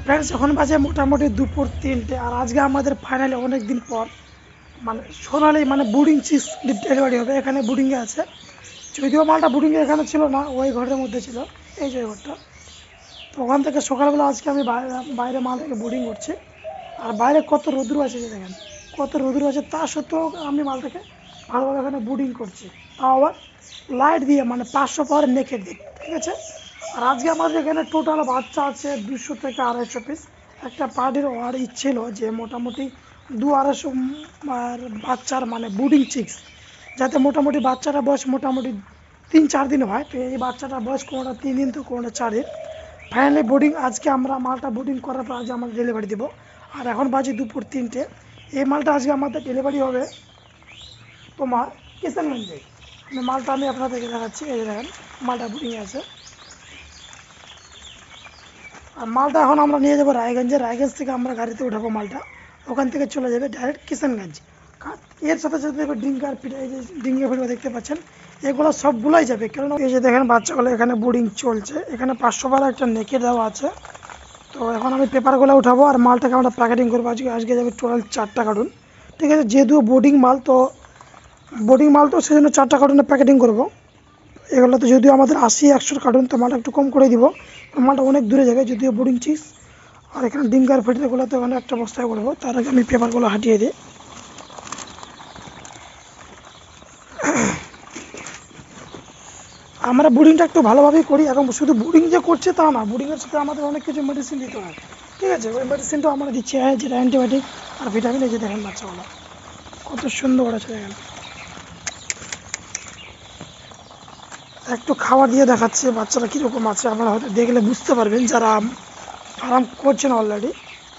Friends এখন বাজে মোটামুটি দুপুর 3টে আর আজকে আমাদের ফাইনালি অনেক দিন পর মানে সোনালি মানে বুডিং চিজ ডেলিভারি হবে। এখানে বুডিংয়ে আছে, যদিও মালটা বুডিংয়ে এখানে ছিল না, ওই ঘরের মধ্যে ছিল, এই যে ঘরটা। তো ওখান থেকে সকালবেলা আজকে আমি বাইরে মালটাকে বুডিং করছি। আর বাইরে কত রোদ্রু আছে, যে দেখেন কত রোদ্রু আছে, তা সত্ত্বেও আমি মালটাকে ভালোভাবে এখানে বুডিং করছি, তাও আবার লাইট দিয়ে, মানে 500 পাওয়ার নেকের দিক, ঠিক আছে। আর আজকে আমাদের এখানে টোটাল বাচ্চা আছে 200 থেকে 250 পিস। একটা পার্টির অর্ডার ছিল যে মোটামুটি 200-250 আর বাচ্চার মানে বুডিং চিক্স, যাতে মোটামুটি বাচ্চাটা বয়স মোটামুটি 3-4 দিন হয়। তো এই বাচ্চাটার বয়স কোনোটা 3 দিন তো কোনোটা 4 দিন। ফাইনালি বোর্ডিং আজকে আমরা মালটা বোর্ডিং করার পর আজকে আমাদের ডেলিভারি দেবো। আর এখন বাজে দুপুর 3টে। এই মালটা আজকে আমাদের ডেলিভারি হবে তোমার কিষানগঞ্জে। মালটা আমি আপনাদেরকে দেখাচ্ছি, এই দেখেন মালটা বোর্ডিংয়ে আছে। আর মালটা এখন আমরা নিয়ে যাবো রায়গঞ্জে, রায়গঞ্জ থেকে আমরা গাড়িতে উঠাবো মালটা, ওখান থেকে চলে যাবে ডাইরেক্ট কিষানগঞ্জ। এর সাথে সাথে ডিঙ্গার পিঠা, এই যে ডিঙ্গা পিঠা দেখতে পাচ্ছেন, এগুলো সবগুলাই যাবে। কেননা এই যে দেখেন বাচ্চাগুলো এখানে বোর্ডিং চলছে, এখানে 500 বার একটা নেকে দেওয়া আছে। তো এখন আমি পেপারগুলো উঠাবো আর মালটাকে আমরা প্যাকেটিং করবো। আজকে যাবে টোটাল 4টা কার্টুন, ঠিক আছে। যেহেতু বোর্ডিং মাল তো সেই জন্য 4টা কার্টুনে প্যাকেটিং করবো। এগুলো তো যদিও আমাদের 80-100 কার্টুন, তো মালটা একটু কম করে দিব, মালটা অনেক দূরে যাবে যদিও বোর্ডিং চিজ। আর এখানে ডিঙ্গার ফেটারগুলো তো ওখানে একটা বস্তায় করবো, তার আগে আমি পেপারগুলো হাঁটিয়ে দিই। আমরা বোর্ডিংটা একটু ভালোভাবেই করি, এবং শুধু বোর্ডিং যে করছে তা না, বোর্ডিংয়ের সাথে আমাদের অনেক কিছু মেডিসিন দিতে হয়, ঠিক আছে। ওই মেডিসিনটাও আমরা দিচ্ছি, যেটা অ্যান্টিবায়োটিক আর ভিটামিন। এই যে দেখেন বাচ্চাগুলো কত সুন্দর আছে, দেখেন একটু খাবার দিয়ে দেখাচ্ছে বাচ্চারা কীরকম আছে। আপনারা হয়তো দেখলে বুঝতে পারবেন, যারা আরাম করছেন অলরেডি।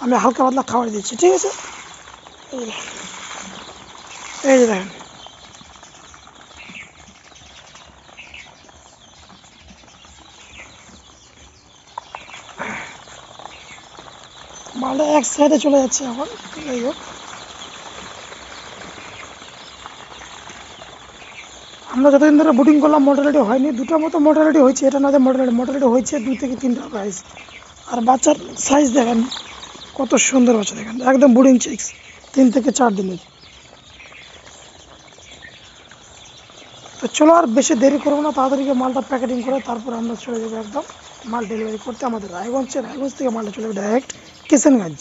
আমি হালকা পাতলা খাবার দিচ্ছি, ঠিক আছে। এই যে দেখেন মালটা এক সাইডে চলে যাচ্ছে এখন। যাই হোক, আমরা যতদিন ধরে বুকিং করলাম মর্টালিটি হয়নি, দুটোর মতো মর্টালিটি হয়েছে। এটা না যে মর্টালিটি হয়েছে 2 থেকে 3টা প্রাইস। আর বাচ্চার সাইজ দেখেন কত সুন্দর বাচ্চা, দেখেন একদম বুডিং চিক্স, 3 থেকে 4 দিনের। তো চলো আর বেশি দেরি করবো না, তাড়াতাড়ি মালটা প্যাকেটিং করে তারপর আমরা চলে যাবো একদম মাল ডেলিভারি করতে আমাদের রায়গঞ্জ থেকে মালটা চলে যাবে ডাইরেক্ট কিষানগঞ্জ।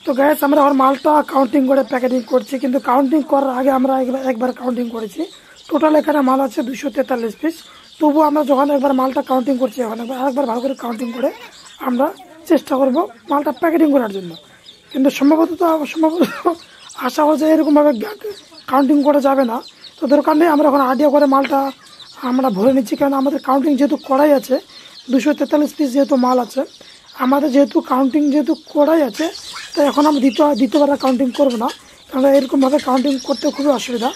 তো গ্যাস আমরা আমার মালটা কাউন্টিং করে প্যাকেটিং করছি, কিন্তু কাউন্টিং করার আগে আমরা একবার কাউন্টিং করেছি। টোটাল এখানে মাল আছে 243 পিস। তবু আমরা যখন একবার মালটা কাউন্টিং করছি, এখন আরেকবার ভালো করে কাউন্টিং করে আমরা চেষ্টা করব মালটা প্যাকেটিং করার জন্য। কিন্তু সম্ভবত আশা হচ্ছে এরকমভাবে কাউন্টিং করা যাবে না। তো দরকার নেই, আমরা এখন আইডিয়া করে মালটা আমরা ভরে নিচ্ছি, কারণ আমাদের কাউন্টিং যেহেতু করাই আছে, 243 পিস যেহেতু মাল আছে আমাদের, যেহেতু কাউন্টিং যেহেতু করাই আছে, তো এখন আমরা দ্বিতীয়বার কাউন্টিং করবো না, কারণ এরকমভাবে কাউন্টিং করতে খুবই অসুবিধা।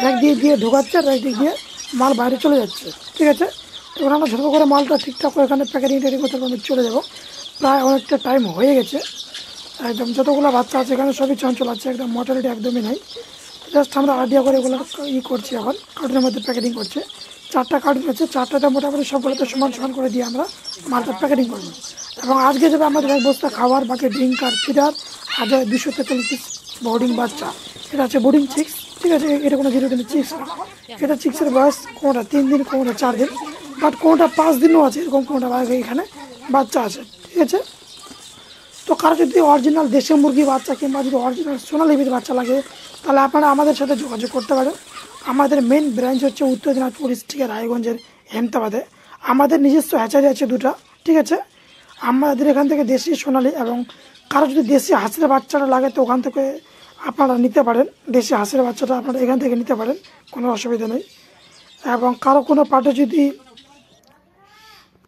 একদিক দিয়ে ঢোকাচ্ছে আর একদিক দিয়ে মাল বাইরে চলে যাচ্ছে, ঠিক আছে। তখন আমরা ছোটো করে মালটা ঠিকঠাক করে এখানে প্যাকেটিং করতে আমি চলে যাব। প্রায় অনেকটা টাইম হয়ে গেছে, একদম যতগুলো বাচ্চা আছে এখানে সবই চঞ্চল আছে, একদম মর্টালিটি একদমই নাই। জাস্ট আমরা আইডিয়া করে এগুলো করছি, এখন কার্টুনের মধ্যে প্যাকেটিং করছে। 4টা কার্টুন আছে, 4টাতে মোটামুটি সবগুলোতে সমান করে দিয়ে আমরা মালটা প্যাকেটিং করবো। এবং আজকে যাবে আমাদের 1 বস্তা খাবার, বাকি ড্রিঙ্ক আর ফিডার, আর 243 পিস বোর্ডিং বাচ্চা। এটা হচ্ছে বোর্ডিং চিক্স, ঠিক আছে। এটা কোনো 0 দিনের চিক্স না, এটা চিক্সের বয়স কোনোটা 3 দিন, কোনোটা 4 দিন, বাট কোনোটা 5 দিনও আছে, এরকম কোনোটা এখানে বাচ্চা আছে, ঠিক আছে। তো কারো যদি অরিজিনাল দেশি মুরগি বাচ্চা কিংবা যদি অরিজিনাল সোনালী বাচ্চা লাগে, তাহলে আপনারা আমাদের সাথে যোগাযোগ করতে পারেন। আমাদের মেন ব্রাঞ্চ হচ্ছে উত্তর দিনাজপুর ডিস্ট্রিক্টের রায়গঞ্জের হেমতাবাদে। আমাদের নিজস্ব হ্যাচারি আছে 2টা, ঠিক আছে। আমাদের এখান থেকে দেশি সোনালী, এবং কারো যদি দেশি হাঁসের বাচ্চাটা লাগে তো ওখান থেকে আপনারা নিতে পারেন, দেশি হাঁসের বাচ্চাটা আপনারা এখান থেকে নিতে পারেন, কোনো অসুবিধা নেই। এবং কারো কোনো পার্টে যদি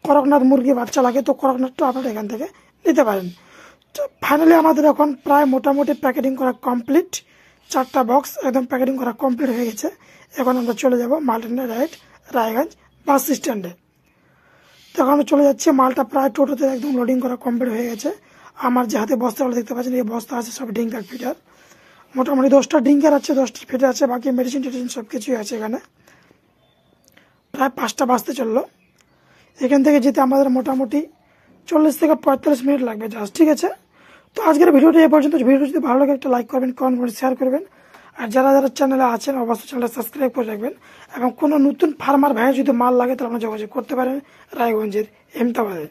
করকনাথ মুরগি বাচ্চা লাগে তো করকনাথটা আপনারা এখান থেকে নিতে পারেন। তো ফাইনালি আমাদের এখন প্রায় মোটামুটি প্যাকেটিং করা কমপ্লিট, 4টা বক্স একদম প্যাকেটিং করা কমপ্লিট হয়ে গেছে। এখন আমরা চলে যাব মালটা ডাইরেক্ট রায়গঞ্জ বাস স্ট্যান্ডে। তো এখন আমরা চলে যাচ্ছি, মালটা প্রায় টোটোতে একদম লোডিং করা কমপ্লিট হয়ে গেছে। আমার যে হাতে বস্তাগুলো দেখতে পাচ্ছেন, এই বস্তা আছে সব ড্রিঙ্কার ফিটার, মোটামুটি 10টা ড্রিঙ্কার আছে, 10টা ফিটার আছে, বাকি মেডিসিন সব কিছুই আছে এখানে। প্রায় 5টা বাজতে চললো। এখান থেকে যেতে আমাদের মোটামুটি 40 থেকে 45 মিনিট লাগবে জাস্ট, ঠিক আছে। তো আজকের ভিডিওটি এই পর্যন্ত। ভিডিওটি যদি ভালো লাগে একটা লাইক করবেন, কমেন্ট করে শেয়ার করবেন, আর যারা যারা চ্যানেলে আছেন অবশ্যই চ্যানেলটা সাবস্ক্রাইব করে রাখবেন। এবং কোনো নতুন ফার্মার ভাইয়ের যদি মাল লাগে তাহলে আপনারা যোগাযোগ করতে পারেন রায়গঞ্জের এমতাবাদে।